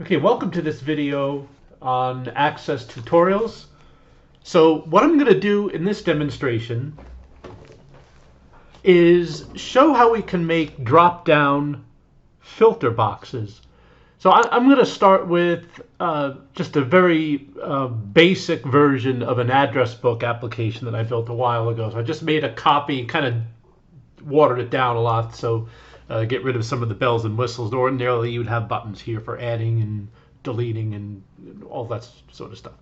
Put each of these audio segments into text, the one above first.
Okay, welcome to this video on Access tutorials. So what I'm going to do in this demonstration is show how we can make drop-down filter boxes. So I'm going to start with just a very basic version of an address book application that I built a while ago. So I just made a copy, kind of watered it down a lot, so get rid of some of the bells and whistles. Ordinarily, you'd have buttons here for adding and deleting and all that sort of stuff.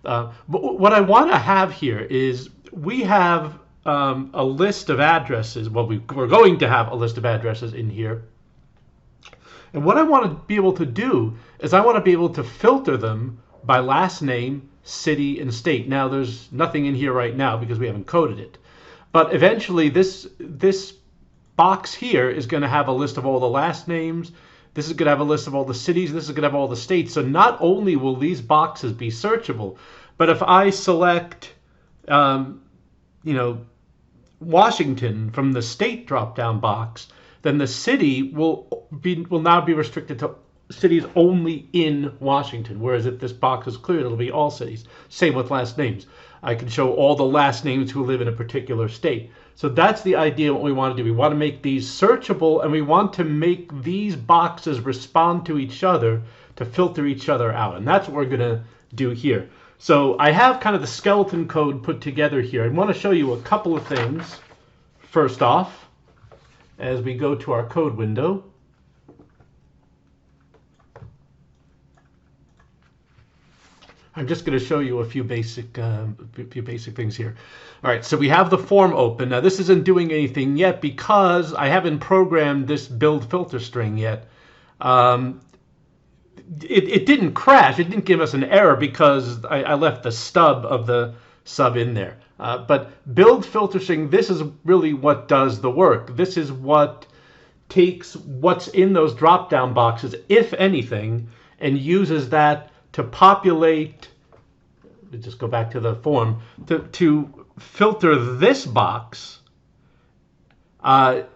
But what I want to have here is we have a list of addresses. Well, we're going to have a list of addresses in here. And what I want to be able to do is I want to be able to filter them by last name, city, and state. Now, there's nothing in here right now because we haven't coded it. But eventually, this box here is going to have a list of all the last names. This is going to have a list of all the cities. This is going to have all the states. So not only will these boxes be searchable, but if I select, Washington from the state drop-down box, then the city will now be restricted to cities only in Washington. Whereas if this box is cleared, it'll be all cities. Same with last names. I can show all the last names who live in a particular state. So that's the idea of what we want to do. We want to make these searchable, and we want to make these boxes respond to each other to filter each other out. And that's what we're going to do here. So I have kind of the skeleton code put together here. I want to show you a couple of things. First off, as we go to our code window, I'm just going to show you a few basic things here. All right, so we have the form open. Now this isn't doing anything yet because I haven't programmed this build filter string yet. It didn't crash. It didn't give us an error because I left the stub of the sub in there. But build filter string, this is really what does the work. This is what takes what's in those drop-down boxes, if anything, and uses that to populate, just go back to the form, to filter this box and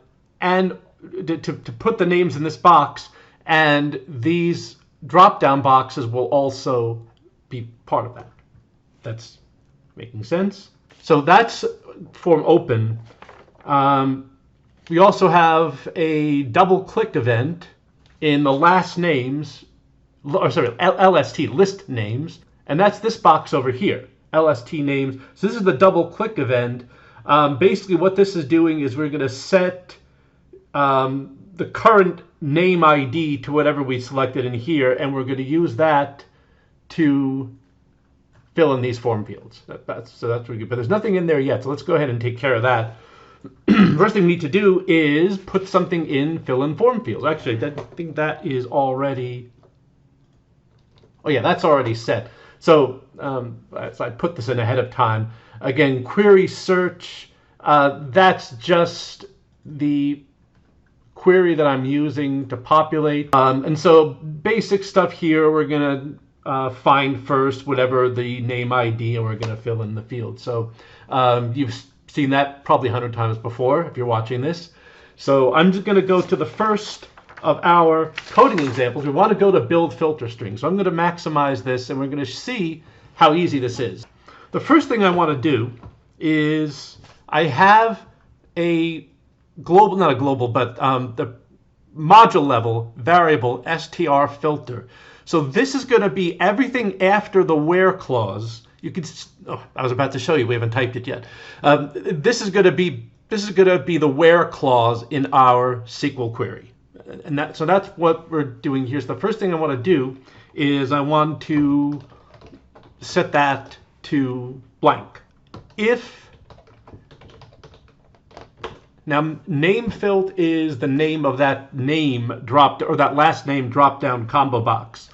to put the names in this box, and these drop-down boxes will also be part of that. That's making sense? So that's form open. We also have a double-click event in the last names, LST, list names, and that's this box over here, LST names. So this is the double click event. Basically what this is doing is we're going to set the current name ID to whatever we selected in here, and we're going to use that to fill in these form fields. So that's really good. But there's nothing in there yet, so let's go ahead and take care of that. First thing we need to do is put something in fill in form fields. Actually, I think that is already... Oh yeah, that's already set. So I put this in ahead of time. Again, query search, that's just the query that I'm using to populate. And so basic stuff here, we're going to find first whatever the name ID, and we're going to fill in the field. So you've seen that probably 100 times before if you're watching this. So I'm just going to go to the first of our coding examples. We want to go to build filter string. So I'm going to maximize this, and we're going to see how easy this is. The first thing I want to do is I have a global, not a global, but the module level variable str filter. So this is going to be everything after the where clause. You can, I was about to show you, we haven't typed it yet. This is going to be the where clause in our SQL query. And so that's what we're doing here. So the first thing I want to do is I want to set that to blank. If now name filt is the name of that name dropped, or that last name drop down combo box.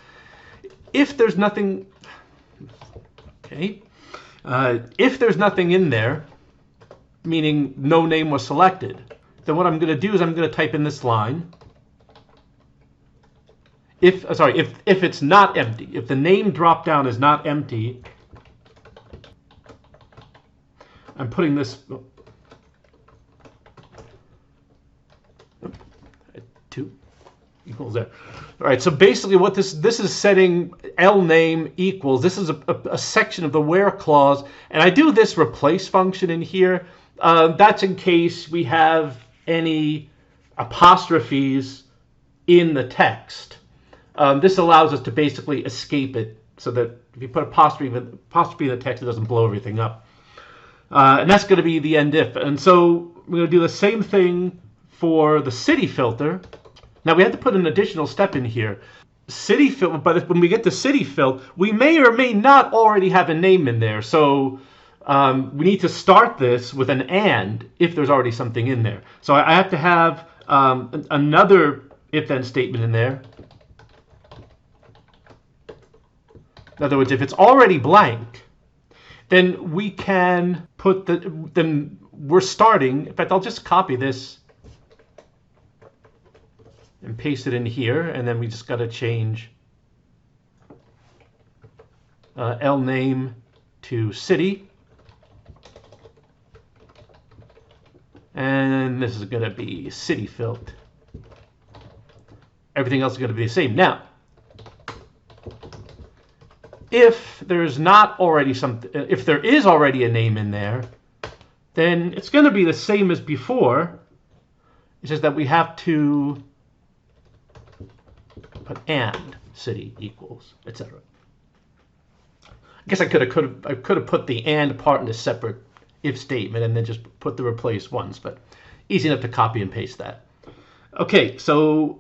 If there's nothing, okay, if there's nothing in there, meaning no name was selected, then what I'm going to do is I'm going to type in this line. If it's not empty, if the name drop down is not empty, I'm putting this two. equals there. All right, so basically what this is setting L name equals, this is a section of the where clause, and I do this replace function in here. That's in case we have any apostrophes in the text. This allows us to basically escape it so that if you put apostrophe in the text, it doesn't blow everything up. And that's going to be the end if. And so we're going to do the same thing for the city filter. Now we have to put an additional step in here. City filter, but when we get to city filter, we may or may not already have a name in there. So we need to start this with an and if there's already something in there. So I have to have another if-then statement in there. In other words, if it's already blank, then we can put then we're starting. In fact, I'll just copy this and paste it in here, and then we just got to change L name to city, and this is going to be city filled. Everything else is going to be the same. Now, if there's not already something, if there is already a name in there, then it's going to be the same as before. It's just that we have to put and city equals, etc. I guess I could have put the and part in a separate if statement and then just put the replace once, but easy enough to copy and paste that. Okay, so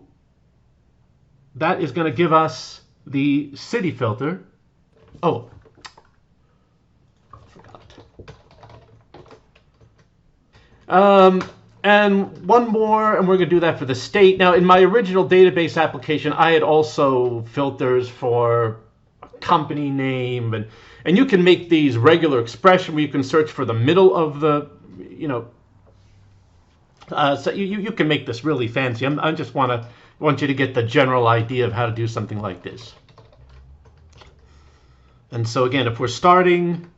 that is going to give us the city filter. Oh, I forgot. And one more, and we're going to do that for the state. Now, in my original database application, I had also filters for a company name, and you can make these regular expression where you can search for the middle of the, so you can make this really fancy. I just want you to get the general idea of how to do something like this. And so again, if we're starting,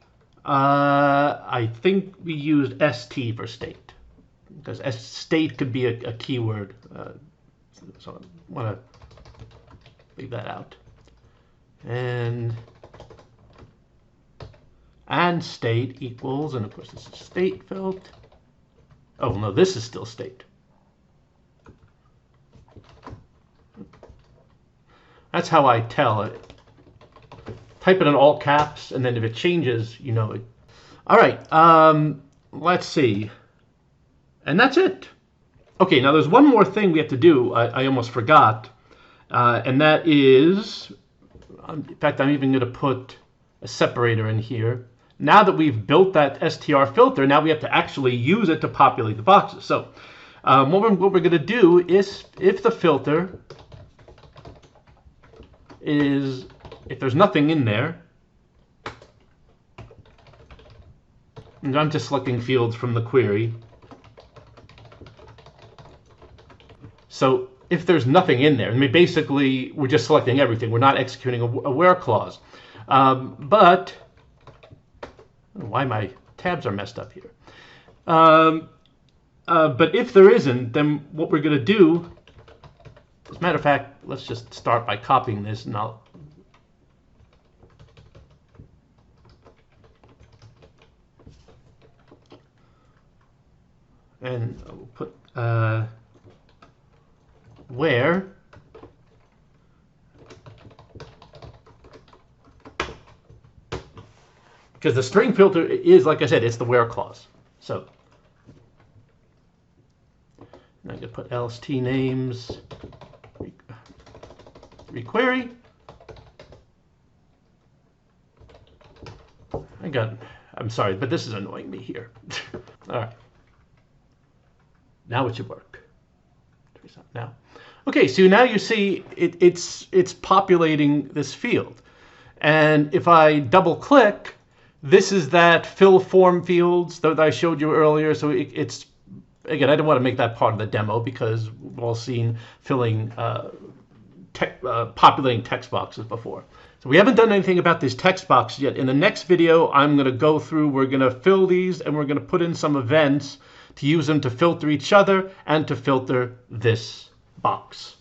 I think we used st for state, because state could be a keyword. So I want to leave that out. And state equals, and of course this is state filled. Oh no, this is still state. That's how I tell it. Type it in all caps, and then if it changes, you know it. All right, let's see. And that's it. Okay, now there's one more thing we have to do. I almost forgot. And that is, in fact, I'm even going to put a separator in here. Now that we've built that str filter, now we have to actually use it to populate the boxes. So what we're going to do is, if the filter is, if there's nothing in there, and I'm just selecting fields from the query. So if there's nothing in there, I mean, basically we're just selecting everything. We're not executing a where clause. But I don't know why my tabs are messed up here. But if there isn't, then what we're going to do, as a matter of fact, let's just start by copying this, and I'll put where because the string filter is, like I said, it's the where clause. So now I can put lst names requery. I'm sorry, but this is annoying me here. All right. Now it should work. Now, okay, so now you see it's populating this field, and if I double click, this is that fill form fields that I showed you earlier. So it's again, I don't want to make that part of the demo because we've all seen filling populating text boxes before. So we haven't done anything about these text boxes yet. In the next video, I'm going to go through, we're going to fill these, and we're going to put in some events to use them to filter each other and to filter this box.